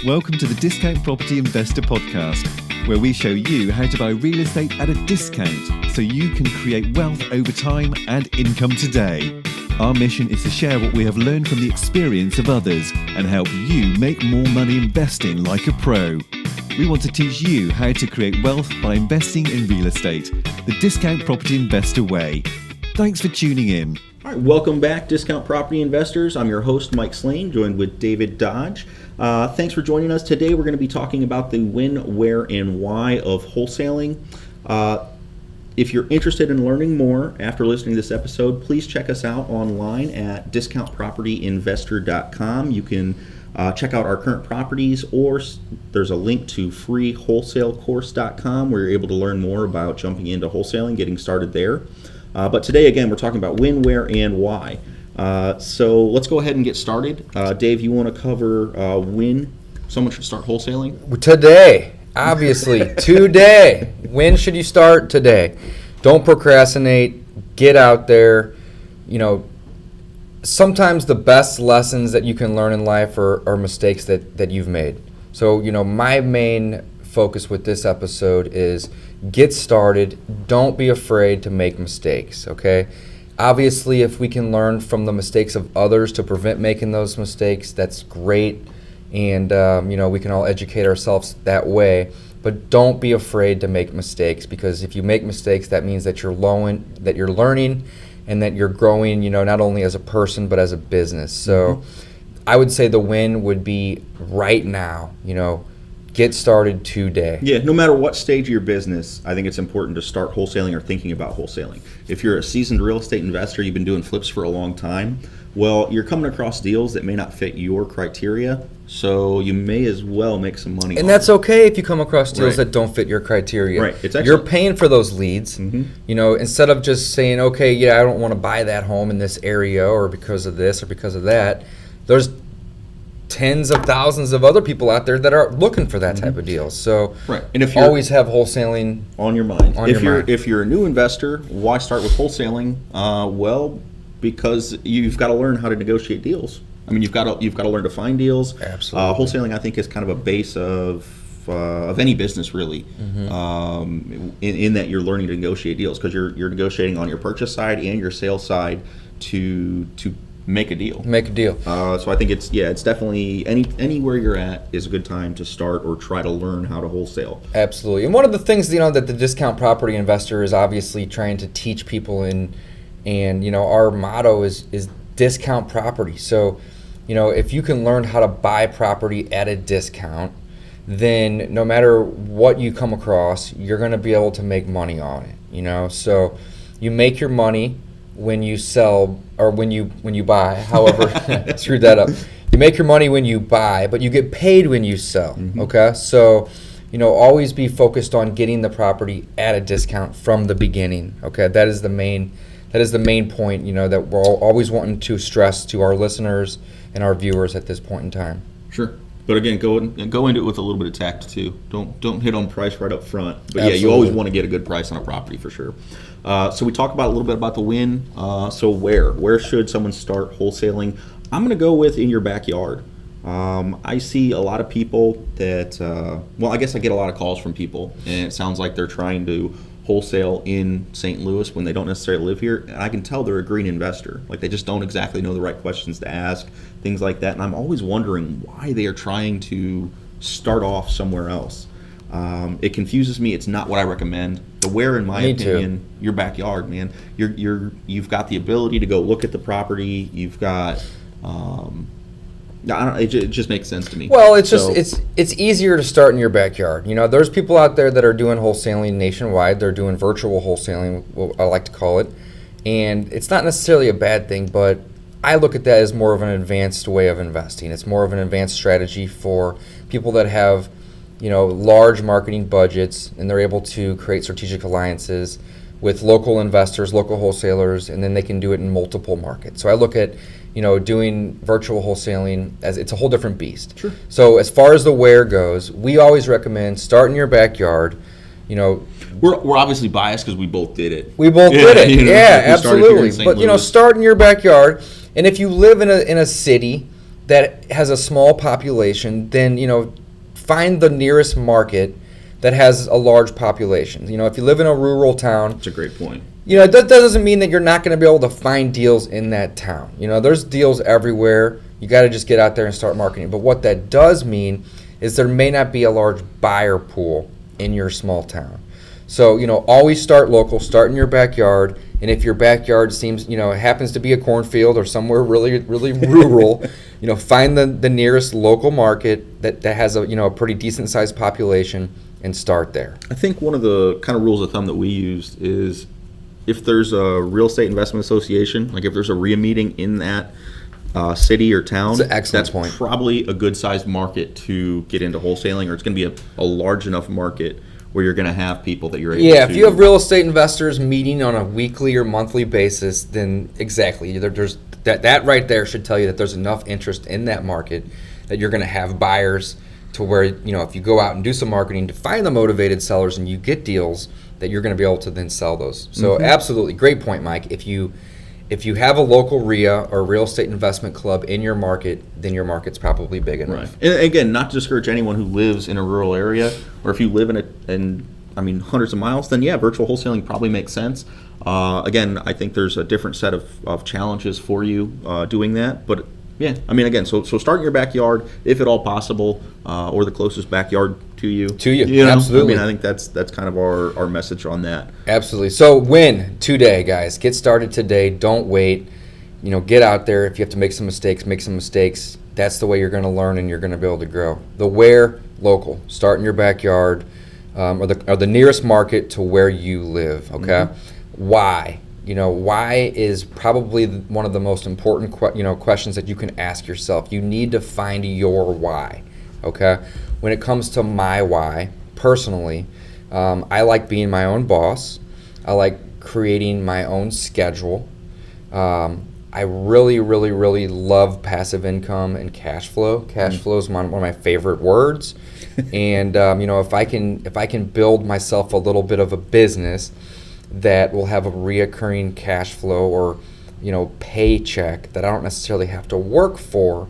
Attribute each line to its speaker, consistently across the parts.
Speaker 1: Welcome to the Discount Property Investor Podcast, where we show you how to buy real estate at a discount so you can create wealth over time and income today. Our mission is to share what we have learned from the experience of others and help you make more money investing like a pro. We want to teach you how to create wealth by investing in real estate, the Discount Property Investor way. Thanks for tuning in.
Speaker 2: All right, welcome back, Discount Property Investors. I'm your host, Mike Slane, joined with David Dodge. Thanks for joining us. Today we're going to be talking about the when, where, and why of wholesaling. If you're interested in learning more after listening to this episode, please check us out online at discountpropertyinvestor.com. You can check out our current properties, or there's a link to freewholesalecourse.com where you're able to learn more about jumping into wholesaling, getting started there. But today, again, we're talking about when, where, and why. So let's go ahead and get started. Dave, you want to cover when someone should start wholesaling?
Speaker 3: Today, obviously, today. When should you start? Today. Don't procrastinate. Get out there. You know, sometimes the best lessons that you can learn in life are mistakes that you've made. So, you know, my main focus with this episode is get started. Don't be afraid to make mistakes, okay? Obviously, if we can learn from the mistakes of others to prevent making those mistakes, that's great. And, you know, we can all educate ourselves that way. But don't be afraid to make mistakes, because if you make mistakes, that means that you're learning and that you're growing, you know, not only as a person, but as a business. So I would say the win would be right now, you know, get started today.
Speaker 2: Yeah, no matter what stage of your business, I think it's important to start wholesaling or thinking about wholesaling. If you're a seasoned real estate investor, you've been doing flips for a long time, well, you're coming across deals that may not fit your criteria, so you may as well make some money.
Speaker 3: And that's okay if you come across deals that don't fit your criteria.
Speaker 2: Right. It's
Speaker 3: You're paying for those leads. You know, instead of just saying, okay, yeah, I don't want to buy that home in this area or because of this or because of that, there's tens of thousands of other people out there that are looking for that type of deal. So
Speaker 2: and if you
Speaker 3: always have wholesaling
Speaker 2: on your mind.
Speaker 3: If
Speaker 2: you're a new investor, why start with wholesaling? Well, because you've got to learn how to negotiate deals. I mean, you've got to learn to find deals.
Speaker 3: Absolutely.
Speaker 2: Wholesaling, I think, is kind of a base of any business, really, in that you're learning to negotiate deals, because you're negotiating on your purchase side and your sales side to make a deal. So I think it's definitely anywhere you're at is a good time to start or try to learn how to wholesale.
Speaker 3: Absolutely. And one of the things, you know, that the Discount Property Investor is obviously trying to teach people and you know, our motto is discount property. So, you know, if you can learn how to buy property at a discount, then no matter what you come across, you're going to be able to make money on it, you know? So you make your money when you sell or when you buy, however, screwed that up. You make your money when you buy, but you get paid when you sell, okay? So, you know, always be focused on getting the property at a discount from the beginning, okay? That is the main point, you know, that we're always wanting to stress to our listeners and our viewers at this point in time.
Speaker 2: Sure. But again, go into it with a little bit of tact too. Don't hit on price right up front. But
Speaker 3: Absolutely.
Speaker 2: Yeah, you always want to get a good price on a property for sure. So we talked about a little bit about the win. So where should someone start wholesaling? I'm going to go with in your backyard. I see a lot of people that I guess I get a lot of calls from people, and it sounds like they're trying to wholesale in St. Louis when they don't necessarily live here. And I can tell they're a green investor. Like, they just don't exactly know the right questions to ask, things like that. And I'm always wondering why they are trying to start off somewhere else. It confuses me. It's not what I recommend. The where, in my opinion, your backyard, man. You've got the ability to go look at the property. You've got it just makes sense to me.
Speaker 3: Well, it's easier to start in your backyard. You know, there's people out there that are doing wholesaling nationwide. They're doing virtual wholesaling, what I like to call it. And it's not necessarily a bad thing, but I look at that as more of an advanced way of investing. It's more of an advanced strategy for people that have, you know, large marketing budgets, and they're able to create strategic alliances with local investors, local wholesalers, and then they can do it in multiple markets. So I look at, you know, doing virtual wholesaling as it's a whole different beast.
Speaker 2: Sure.
Speaker 3: So as far as the where goes, we always recommend start in your backyard. You know,
Speaker 2: we're obviously biased because we both did it.
Speaker 3: We both did it.
Speaker 2: You know,
Speaker 3: yeah, absolutely. But you know, start in your backyard. And if you live in a city, that has a small population, then, find the nearest market that has a large population. If you live in a rural town,
Speaker 2: That's a great point.
Speaker 3: that doesn't mean that you're not going to be able to find deals in that town. There's deals everywhere. You got to just get out there and start marketing. But what that does mean is there may not be a large buyer pool in your small town. So, always start local, start in your backyard. And if your backyard seems, it happens to be a cornfield or somewhere really, really rural, find the nearest local market that has a pretty decent sized population and start there.
Speaker 2: I think one of the kind of rules of thumb that we used is if there's a real estate investment association, like if there's a RIA meeting in that city or town,
Speaker 3: That's an excellent point.
Speaker 2: Probably a good sized market to get into wholesaling, or it's going to be a large enough market where you're going to have people that you're able to.
Speaker 3: Yeah, if you have real estate investors meeting on a weekly or monthly basis, then exactly, there's that right there should tell you that there's enough interest in that market that you're going to have buyers to where, if you go out and do some marketing to find the motivated sellers and you get deals, that you're going to be able to then sell those. So absolutely, great point, Mike. If you have a local RIA or real estate investment club in your market, then your market's probably big enough.
Speaker 2: Right. And again, not to discourage anyone who lives in a rural area, or if you live in hundreds of miles, then yeah, virtual wholesaling probably makes sense. Again, I think there's a different set of challenges for you doing that, but yeah, again, so start in your backyard if at all possible, or the closest backyard to you.
Speaker 3: Absolutely.
Speaker 2: I think that's kind of our message on that.
Speaker 3: Absolutely. So win today, guys. Get started today. Don't wait. Get out there. If you have to make some mistakes, make some mistakes. That's the way you're going to learn and you're going to be able to grow. The where, local. Start in your backyard, or the nearest market to where you live. Okay. Why? Why is probably one of the most important questions that you can ask yourself. You need to find your why. Okay. When it comes to my why, personally, I like being my own boss. I like creating my own schedule. I really, really, really love passive income and cash flow. Cash flow is one of my favorite words. And if I can build myself a little bit of a business that will have a reoccurring cash flow or paycheck that I don't necessarily have to work for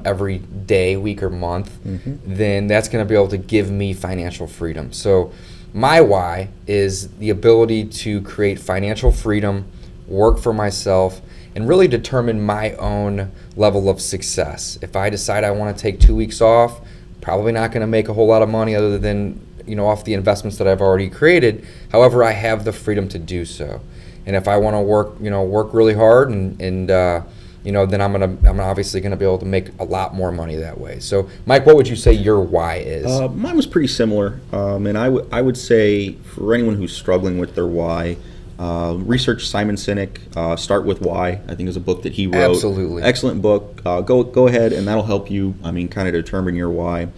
Speaker 3: every day, week, or month, then that's going to be able to give me financial freedom. So my why is the ability to create financial freedom, work for myself, and really determine my own level of success. If I decide I want to take 2 weeks off, probably not going to make a whole lot of money other than off the investments that I've already created. However, I have the freedom to do so. And if I want to work really hard and then I'm obviously going to be able to make a lot more money that way. So, Mike, what would you say your why is?
Speaker 2: Mine was pretty similar, and I would say for anyone who's struggling with their why, research Simon Sinek. Start with Why. I think is a book that he wrote.
Speaker 3: Absolutely,
Speaker 2: excellent book. Go ahead, and that'll help you. Kind of determine your why.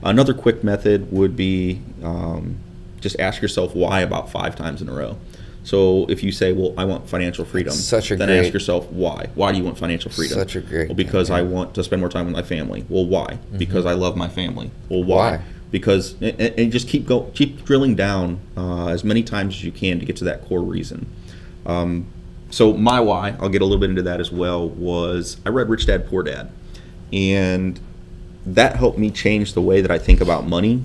Speaker 2: Another quick method would be just ask yourself why about 5 times in a row. So if you say, well, I want financial freedom, then ask yourself why. Why do you want financial freedom?
Speaker 3: Such a great.
Speaker 2: Well, because I want to spend more time with my family. Well, why? Because I love my family. Well, why? Because and just keep drilling down as many times as you can to get to that core reason. So my why, I'll get a little bit into that as well, was I read Rich Dad Poor Dad, and that helped me change the way that I think about money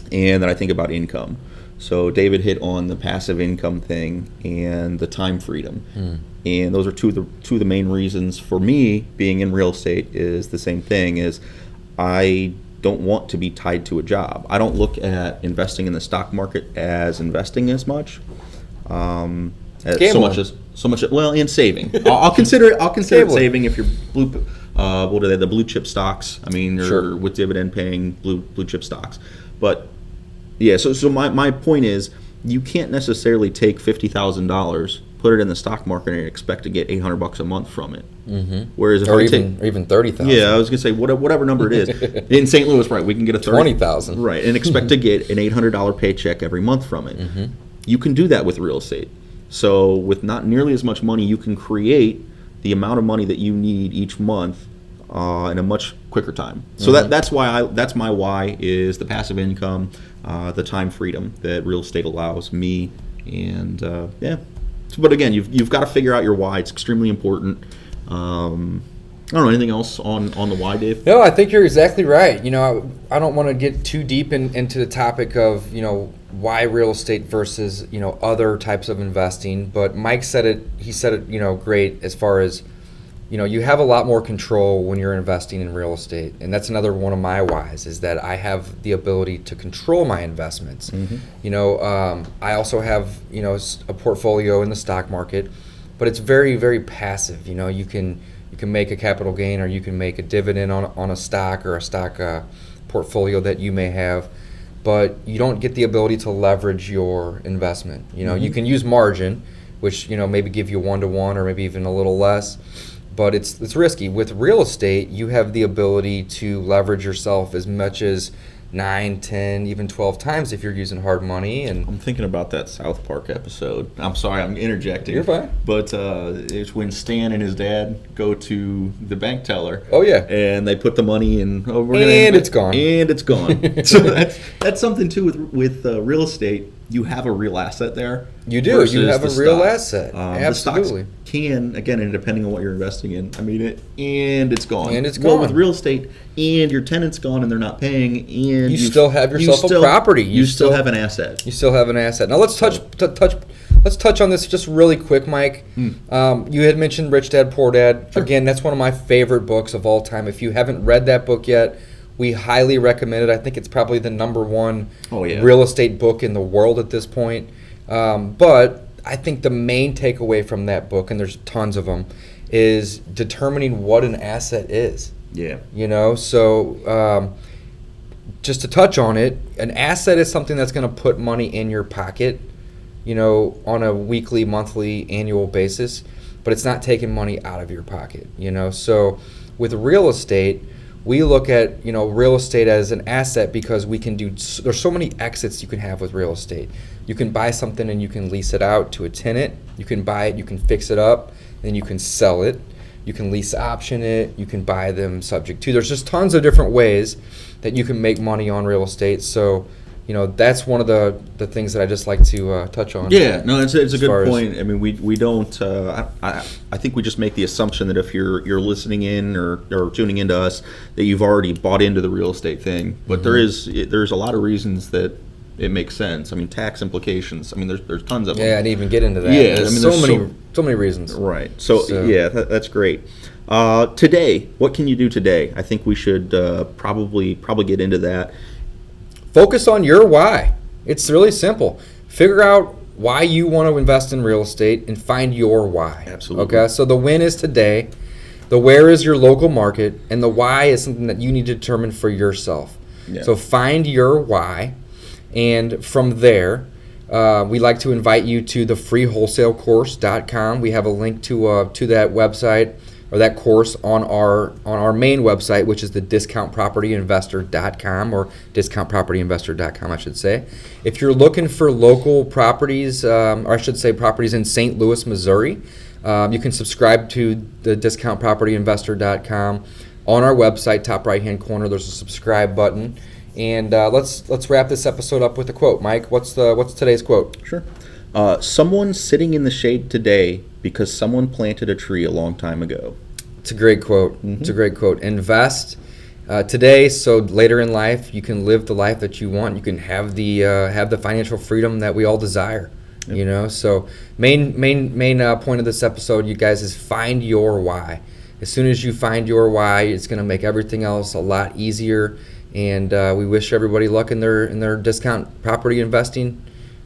Speaker 2: and that I think about income. So David hit on the passive income thing and the time freedom. And those are two of the main reasons for me being in real estate is the same thing, is I don't want to be tied to a job. I don't look at investing in the stock market as investing as much. And saving. I'll consider it saving if you're the blue chip stocks. Or with dividend paying blue chip stocks. But yeah, so my point is you can't necessarily take $50,000, put it in the stock market, and expect to get $800 a month from it. Whereas if
Speaker 3: even 30,000.
Speaker 2: Yeah, I was gonna say whatever number it is in St. Louis, right? We can get a
Speaker 3: 20,000,
Speaker 2: right, and expect to get an $800 paycheck every month from it. You can do that with real estate. So with not nearly as much money, you can create the amount of money that you need each month in a much quicker time. So that's my why is the passive income, the time freedom that real estate allows me, and But again, you've got to figure out your why. It's extremely important. I don't know, anything else on the why, Dave?
Speaker 3: No, I think you're exactly right. I don't want to get too deep into the topic of, why real estate versus, other types of investing. But Mike said it, great as far as, you have a lot more control when you're investing in real estate. And that's another one of my whys, is that I have the ability to control my investments. I also have, a portfolio in the stock market, but it's very, very passive. You can make a capital gain, or you can make a dividend on a stock, or a stock portfolio that you may have, but you don't get the ability to leverage your investment. You can use margin, which maybe give you 1-to-1 or maybe even a little less, but it's risky. With real estate, you have the ability to leverage yourself as much as 9, 10, even 12 times if you're using hard money. And
Speaker 2: I'm thinking about that South Park episode. I'm sorry, I'm interjecting.
Speaker 3: You're fine.
Speaker 2: But it's when Stan and his dad go to the bank teller.
Speaker 3: Oh, yeah.
Speaker 2: And they put the money in.
Speaker 3: It's gone.
Speaker 2: And it's gone. So that's something too with real estate. You have a real asset there.
Speaker 3: You do. You have a real asset. Absolutely.
Speaker 2: The stocks can, again, and depending on what you're investing in, and it's gone.
Speaker 3: And it's
Speaker 2: More
Speaker 3: gone.
Speaker 2: with real estate, and your tenant's gone and they're not paying, and
Speaker 3: you still have yourself a property.
Speaker 2: You still have an asset.
Speaker 3: You still have an asset. Now let's touch on this just really quick, Mike. You had mentioned Rich Dad Poor Dad.
Speaker 2: Sure.
Speaker 3: Again, that's one of my favorite books of all time. If you haven't read that book yet, we highly recommend it. I think it's probably the #1 real estate book in the world at this point. But I think the main takeaway from that book, and there's tons of them, is determining what an asset is.
Speaker 2: Yeah.
Speaker 3: So just to touch on it, an asset is something that's going to put money in your pocket, on a weekly, monthly, annual basis, but it's not taking money out of your pocket, So with real estate, we look at, real estate as an asset because there's so many exits you can have with real estate. You can buy something and you can lease it out to a tenant. You can buy it, you can fix it up, then you can sell it. You can lease option it. You can buy them subject to. There's just tons of different ways that you can make money on real estate. So, that's one of the things that I just like to touch on.
Speaker 2: Yeah, no, it's a good point. We don't. I think we just make the assumption that if you're listening in or tuning into us, that you've already bought into the real estate thing. But there's a lot of reasons that it makes sense. Tax implications. There's tons of them.
Speaker 3: Yeah, I didn't even get into that.
Speaker 2: Yeah,
Speaker 3: there's so many reasons.
Speaker 2: Right. So yeah, that's great. Today, what can you do today? I think we should probably get into that.
Speaker 3: Focus on your why. It's really simple. Figure out why you want to invest in real estate and find your why.
Speaker 2: Absolutely.
Speaker 3: Okay, so the when is today, the where is your local market, and the why is something that you need to determine for yourself. Yeah. So find your why, and from there, we like to invite you to the freewholesalecourse.com. We have a link to that website or that course on our main website, which is the discountpropertyinvestor.com, or discountpropertyinvestor.com, I should say. If you're looking for local properties, or I should say properties in St. Louis, Missouri, you can subscribe to the discountpropertyinvestor.com. On our website, top right-hand corner, there's a subscribe button. And let's wrap this episode up with a quote. Mike, what's today's quote?
Speaker 2: Sure. Someone sitting in the shade today because someone planted a tree a long time ago.
Speaker 3: It's a great quote. Mm-hmm. It's a great quote. Invest today, so later in life you can live the life that you want. You can have the financial freedom that we all desire. Yep. So main point of this episode, you guys, is find your why. As soon as you find your why, it's going to make everything else a lot easier. And we wish everybody luck in their discount property investing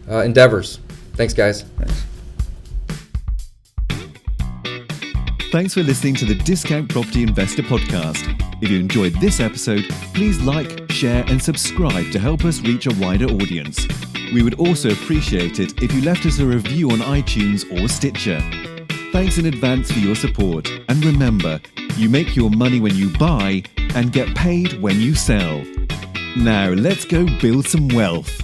Speaker 3: endeavors. Thanks, guys.
Speaker 1: Thanks for listening to the Discount Property Investor Podcast. If you enjoyed this episode, please like, share, and subscribe to help us reach a wider audience. We would also appreciate it if you left us a review on iTunes or Stitcher. Thanks in advance for your support. And remember, you make your money when you buy and get paid when you sell. Now let's go build some wealth.